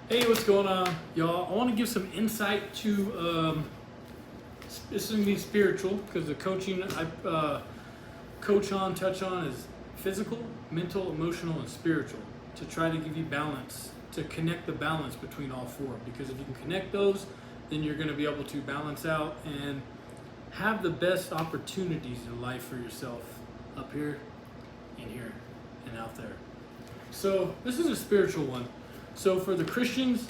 Hey, what's going on, y'all? I want to give some insight to this is gonna be spiritual because the coaching I touch on is physical, mental, emotional, and spiritual to try to give you balance, to connect the balance between all four. Because if you can connect those, then you're going to be able to balance out and have the best opportunities in life for yourself up here, in here, and out there. So this is a spiritual one. So for the Christians,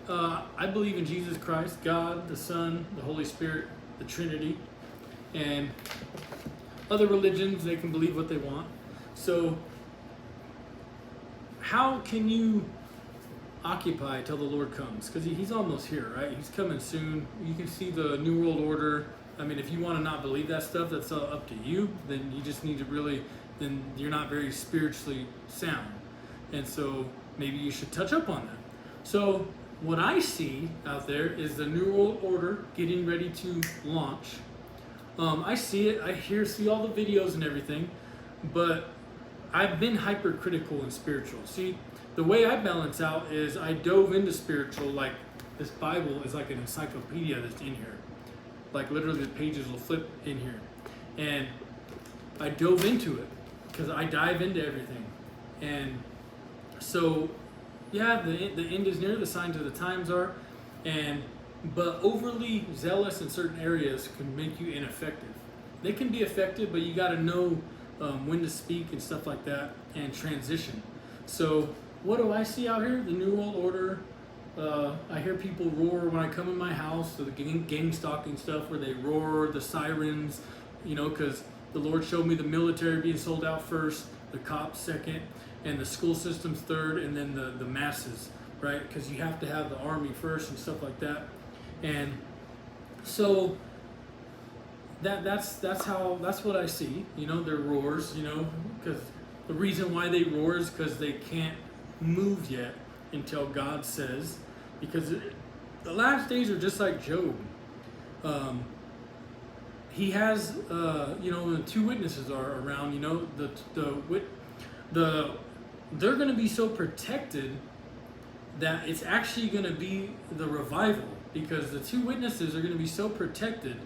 I believe in Jesus Christ, God, the Son, the Holy Spirit, the Trinity, and other religions, they can believe what they want. So how can you occupy till the Lord comes? Because he's almost here, right? He's coming soon. You can see the New World Order. I mean, if you want to not believe that stuff, that's up to you. Then you just need to really, then you're not very spiritually sound. And so maybe you should touch up on that. So what I see out there is the New World Order getting ready to launch. I see it, see all the videos and everything, but I've been hypercritical and spiritual. See, the way I balance out is I dove into spiritual, like this Bible is like an encyclopedia that's in here. Like literally the pages will flip in here. And I dove into it because I dive into everything. And so, yeah, the end is near, the signs of the times are, but overly zealous in certain areas can make you ineffective. They can be effective, but you got to know when to speak and stuff like that, and transition. So, what do I see out here? The New World Order. I hear people roar when I come in my house, so the gang stalking stuff where they roar, the sirens, because the Lord showed me the military being sold out first, the cops second, and the school system's third, and then the masses, right? Because you have to have the army first and stuff like that. And so that's what I see. Their roars. Because the reason why they roar is because they can't move yet until God says. Because the last days are just like Job. He has, the two witnesses are around. They're going to be so protected that it's actually going to be the revival, because the two witnesses are going to be so protected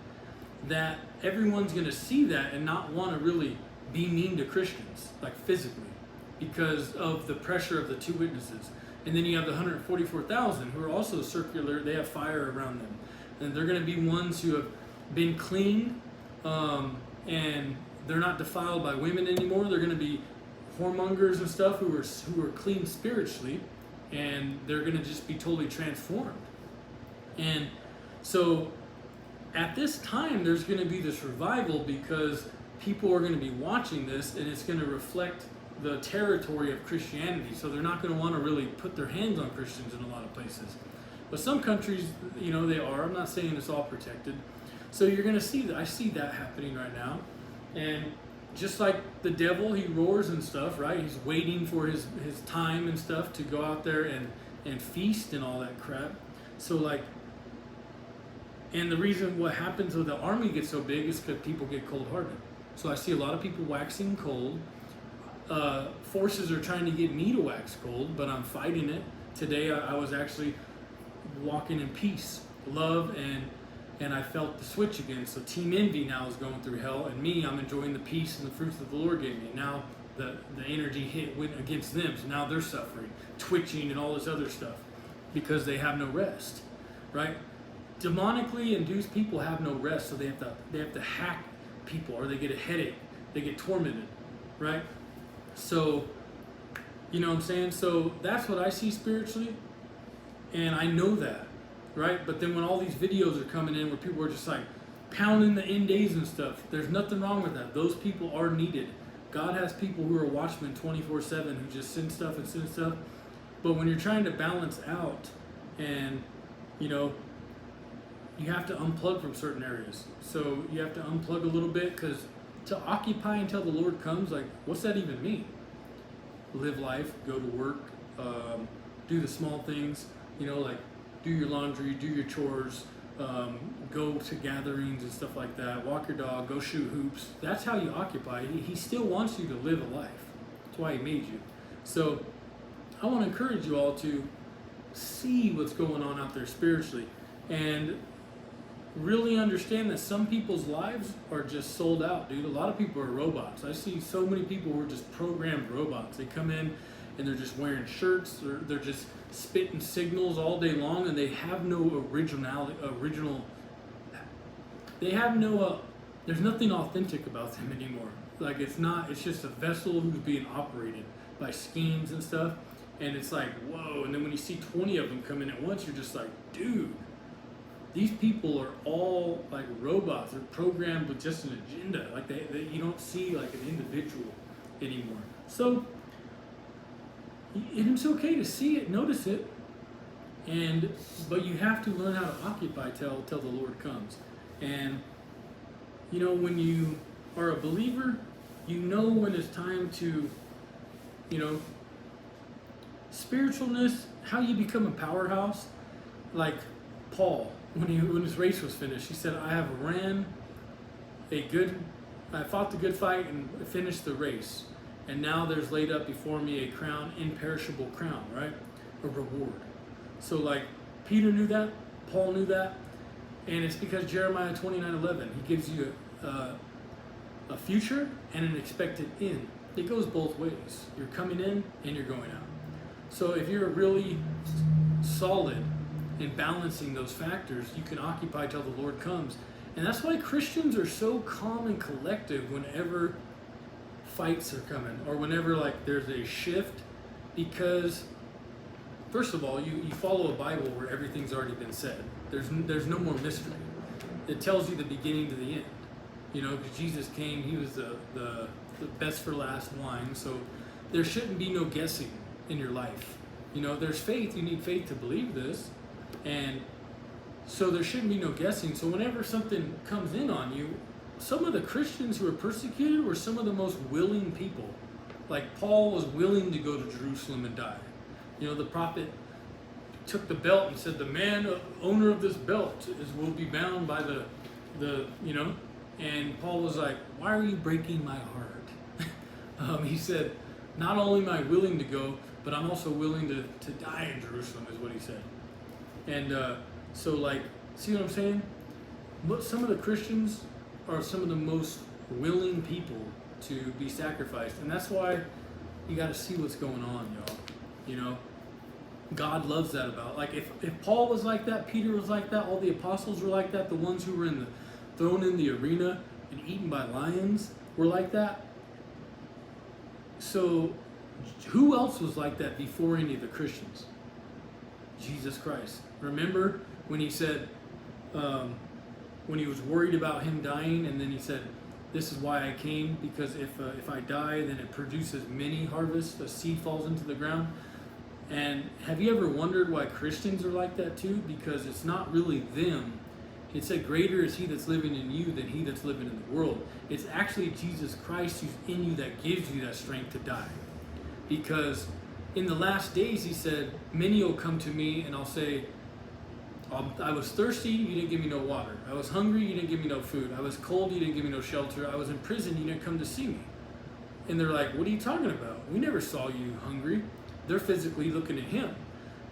that everyone's going to see that and not want to really be mean to Christians, like physically, because of the pressure of the two witnesses. And then you have the 144,000 who are also circular, they have fire around them. And they're going to be ones who have been clean, and they're not defiled by women anymore. They're going to be whoremongers and stuff who are clean spiritually, and they're going to just be totally transformed. And so at this time there's going to be this revival because people are going to be watching this, and it's going to reflect the territory of Christianity. So they're not going to want to really put their hands on Christians in a lot of places. But some countries, they are. I'm not saying it's all protected. So you're going to see that. I see that happening right now. And just like the devil, he roars and stuff, right? He's waiting for his time and stuff to go out there and feast and all that crap. So and the reason what happens when the army gets so big is because people get cold-hearted. So I see a lot of people waxing cold. Forces are trying to get me to wax cold, but I'm fighting it. Today I was actually walking in peace, love, and I felt the switch again. So Team Envy now is going through hell, and me, I'm enjoying the peace and the fruits that the Lord gave me. Now the energy went against them, so now they're suffering, twitching and all this other stuff because they have no rest, right? Demonically induced people have no rest, so they have to hack people, or they get a headache, they get tormented, right? So, you know what I'm saying? So that's what I see spiritually, and I know that, right? But then when all these videos are coming in where people are just like pounding the end days and stuff, there's nothing wrong with that. Those people are needed. God has people who are watchmen 24/7 who just send stuff. But when you're trying to balance out, and you have to unplug from certain areas. So you have to unplug a little bit, because to occupy until the Lord comes, like, what's that even mean? Live life, go to work, do the small things, like do your laundry, do your chores, go to gatherings and stuff like that, walk your dog, go shoot hoops. That's how you occupy. He still wants you to live a life. That's why he made you. So I want to encourage you all to see what's going on out there spiritually, and really understand that some people's lives are just sold out, dude. A lot of people are robots. I see so many people who are just programmed robots. They come in and they're just wearing shirts, or they're just spitting signals all day long, and they have no they have no, there's nothing authentic about them anymore. Like, it's just a vessel who's being operated by schemes and stuff, and it's like, whoa. And then when you see 20 of them come in at once, you're just like, dude, these people are all like robots. They're programmed with just an agenda. Like, you don't see like an individual anymore. So it's okay to see it, notice it, but you have to learn how to occupy till the Lord comes. And when you are a believer, you know when it's time to, spiritualness, how you become a powerhouse. Like Paul, when his race was finished, he said, I fought the good fight and finished the race. And now there's laid up before me a crown, imperishable crown, right? A reward. So like Peter knew that, Paul knew that, and it's because Jeremiah 29:11, he gives you a future and an expected end. It goes both ways. You're coming in and you're going out. So if you're really solid in balancing those factors, you can occupy till the Lord comes. And that's why Christians are so calm and collective whenever fights are coming, or whenever like there's a shift, because first of all, you follow a Bible where everything's already been said. There's no more mystery. It tells you the beginning to the end. Because Jesus came, he was the best for last wine, so there shouldn't be no guessing in your life. There's faith. You need faith to believe this, and so there shouldn't be no guessing. So whenever something comes in on you, some of the Christians who were persecuted were some of the most willing people. Like Paul was willing to go to Jerusalem and die. The prophet took the belt and said, the man owner of this belt will be bound by the and Paul was like, why are you breaking my heart? He said, not only am I willing to go, but I'm also willing to die in Jerusalem, is what he said. And so like, see what I'm saying? Some of the Christians are some of the most willing people to be sacrificed. And that's why you got to see what's going on, y'all. God loves that about. Like, if Paul was like that, Peter was like that, all the apostles were like that, the ones who were thrown in the arena and eaten by lions were like that. So who else was like that before any of the Christians? Jesus Christ. Remember when he said, when he was worried about him dying, and then he said, this is why I came, because if I die, then it produces many harvests, a seed falls into the ground. And have you ever wondered why Christians are like that too? Because it's not really them. It said, greater is he that's living in you than he that's living in the world. It's actually Jesus Christ who's in you that gives you that strength to die. Because in the last days, he said, many will come to me and I'll say, I was thirsty, you didn't give me no water. I was hungry, you didn't give me no food. I was cold, you didn't give me no shelter. I was in prison, you didn't come to see me. And they're like, what are you talking about? We never saw you hungry. They're physically looking at him.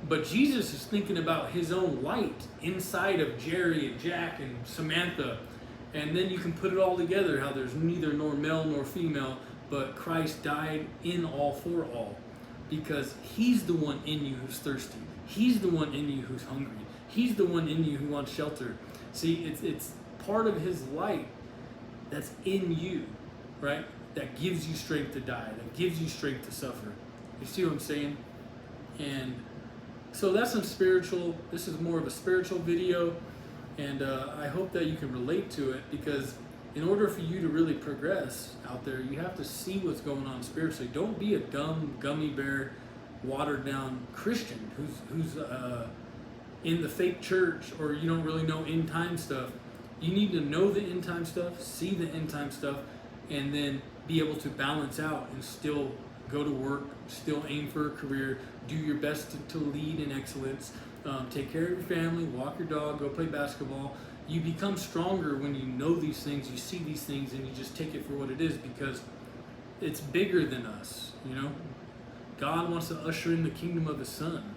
But Jesus is thinking about his own light inside of Jerry and Jack and Samantha. And then you can put it all together, how there's neither nor male nor female, but Christ died in all for all. Because he's the one in you who's thirsty. He's the one in you who's hungry. He's the one in you who wants shelter. See, it's part of his light that's in you, right? That gives you strength to die, that gives you strength to suffer. You see what I'm saying? And so that's this is more of a spiritual video, and I hope that you can relate to it, because in order for you to really progress out there, you have to see what's going on spiritually. Don't be a dumb, gummy bear, watered down Christian who's in the fake church, or you don't really know end time stuff. You need to know the end time stuff, see the end time stuff, and then be able to balance out and still go to work, still aim for a career, do your best to lead in excellence, take care of your family, walk your dog, go play basketball. You become stronger when you know these things, you see these things, and you just take it for what it is, because it's bigger than us, God wants to usher in the kingdom of his son,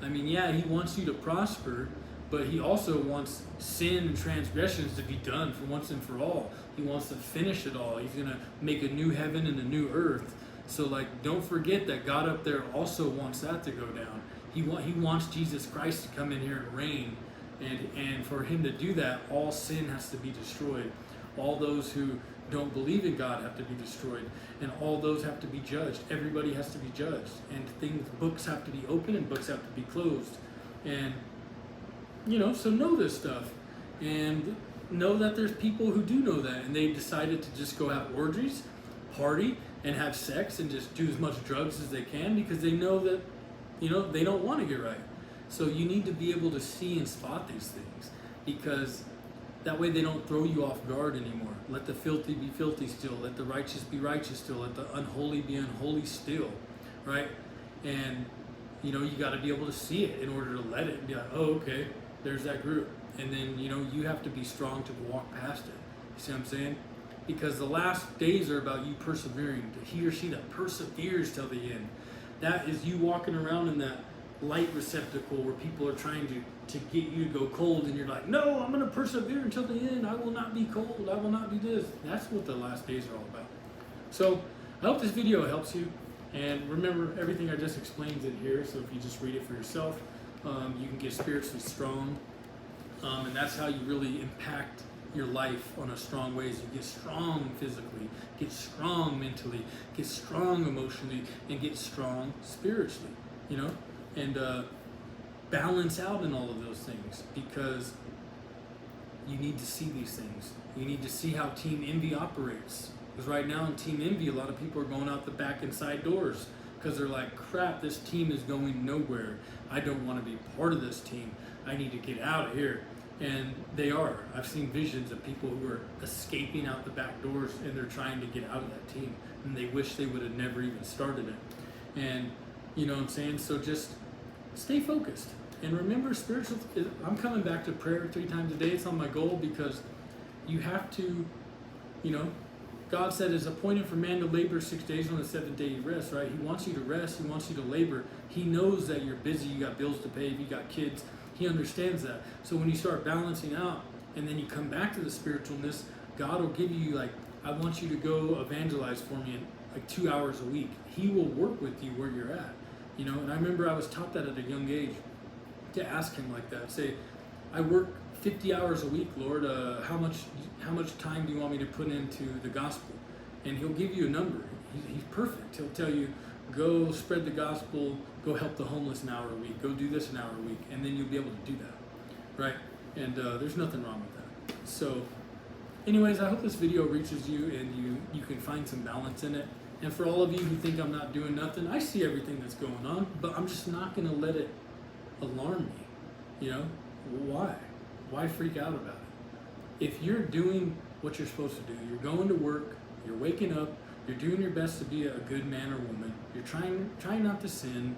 I mean, yeah, he wants you to prosper, but he also wants sin and transgressions to be done for once and for all. He wants to finish it all. He's going to make a new heaven and a new earth. So, like, don't forget that God up there also wants that to go down. He wants Jesus Christ to come in here and reign. And for him to do that, all sin has to be destroyed. All those who don't believe in God have to be destroyed. And all those have to be judged. Everybody has to be judged. And books have to be open and books have to be closed. And, you know, so know this stuff. And know that there's people who do know that. And they decided to just go have orgies, party, and have sex and just do as much drugs as they can because they know that, you know, they don't want to get right. So you need to be able to see and spot these things because that way they don't throw you off guard anymore. Let the filthy be filthy still. Let the righteous be righteous still. Let the unholy be unholy still, right? And, you know, you got to be able to see it in order to let it and be like, oh, okay, there's that group. And then, you know, you have to be strong to walk past it. You see what I'm saying? Because the last days are about you persevering. He or she that perseveres till the end. That is you walking around in that light receptacle where people are trying to get you to go cold and you're like, no, I'm going to persevere until the end. I will not be cold. I will not be this. That's what the last days are all about. So I hope this video helps you. And remember, everything I just explained in here. So if you just read it for yourself, you can get spiritually strong. And that's how you really impact your life on a strong ways. You get strong physically, get strong mentally, get strong emotionally, and get strong spiritually, you know? And balance out in all of those things because you need to see these things. You need to see how Team Envy operates. Because right now in Team Envy, a lot of people are going out the back and side doors because they're like, crap, this team is going nowhere. I don't want to be part of this team. I need to get out of here. And they are. I've seen visions of people who are escaping out the back doors and they're trying to get out of that team. And they wish they would have never even started it. And you know what I'm saying? So just stay focused. And remember, spiritual, I'm coming back to prayer 3 times a day. It's on my goal because you have to, you know, God said it's appointed for man to labor 6 days, on the 7th day you rest, right? He wants you to rest. He wants you to labor. He knows that you're busy. You got bills to pay. You got kids. He understands that. So when you start balancing out and then you come back to the spiritualness, God will give you like, I want you to go evangelize for me in like 2 hours a week. He will work with you where you're at. You know, and I remember I was taught that at a young age to ask him like that. Say, I work 50 hours a week, Lord. How much time do you want me to put into the gospel? And he'll give you a number. He's perfect. He'll tell you, go spread the gospel, go help the homeless an hour a week, go do this an hour a week, and then you'll be able to do that, right? And there's nothing wrong with that. So anyways, I hope this video reaches you and you can find some balance in it. And for all of you who think I'm not doing nothing, I see everything that's going on, but I'm just not going to let it alarm me. You know, why? Why freak out about it? If you're doing what you're supposed to do, you're going to work, you're waking up, you're doing your best to be a good man or woman, you're trying not to sin,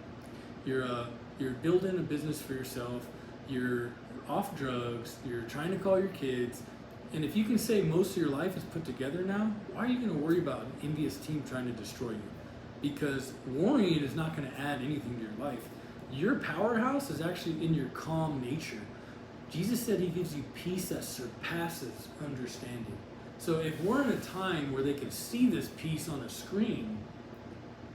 you're building a business for yourself, you're off drugs, you're trying to call your kids, and if you can say most of your life is put together now, why are you going to worry about an envious team trying to destroy you? Because worrying is not going to add anything to your life. Your powerhouse is actually in your calm nature. Jesus said he gives you peace that surpasses understanding. So if we're in a time where they can see this peace on a screen,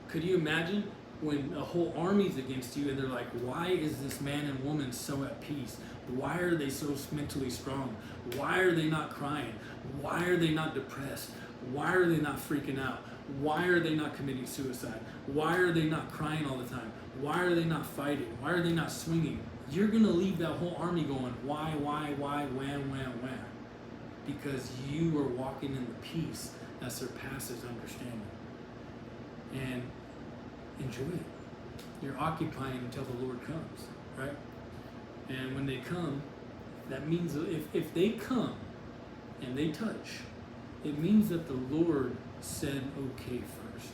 could you imagine when a whole army's against you and they're like, why is this man and woman so at peace? Why are they so mentally strong? Why are they not crying? Why are they not depressed? Why are they not freaking out? Why are they not committing suicide? Why are they not crying all the time? Why are they not fighting? Why are they not swinging? You're going to leave that whole army going, why, when? Because you are walking in the peace that surpasses understanding. And enjoy it. You're occupying until the Lord comes, right? And when they come, that means if they come and they touch, it means that the Lord said okay first,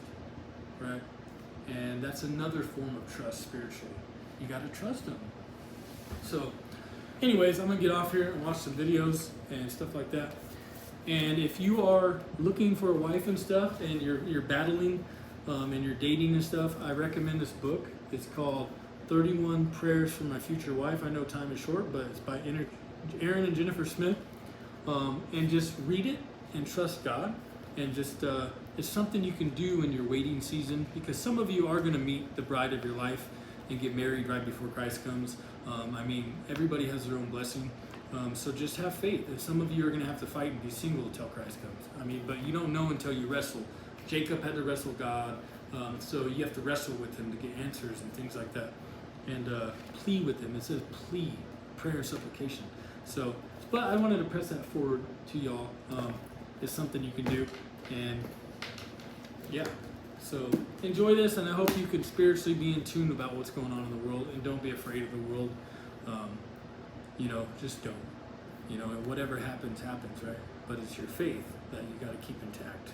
right? And that's another form of trust spiritually. You got to trust Him. So anyways, I'm going to get off here and watch some videos and stuff like that. And if you are looking for a wife and stuff and you're battling and you're dating and stuff, I recommend this book. It's called 31 Prayers for My Future Wife. I know time is short, but it's by Aaron and Jennifer Smith. And just read it and trust God. And just, it's something you can do in your waiting season, because some of you are going to meet the bride of your life and get married right before Christ comes. I mean, everybody has their own blessing. So just have faith. And some of you are going to have to fight and be single until Christ comes. I mean, but you don't know until you wrestle. Jacob had to wrestle God. So you have to wrestle with him to get answers and things like that. And plead with him. It says plead, prayer and supplication. So, but I wanted to press that forward to y'all. It's something you can do. And yeah, so enjoy this, and I hope you can spiritually be in tune about what's going on in the world, and don't be afraid of the world. Just don't. And whatever happens, happens, right? But it's your faith that you got to keep intact.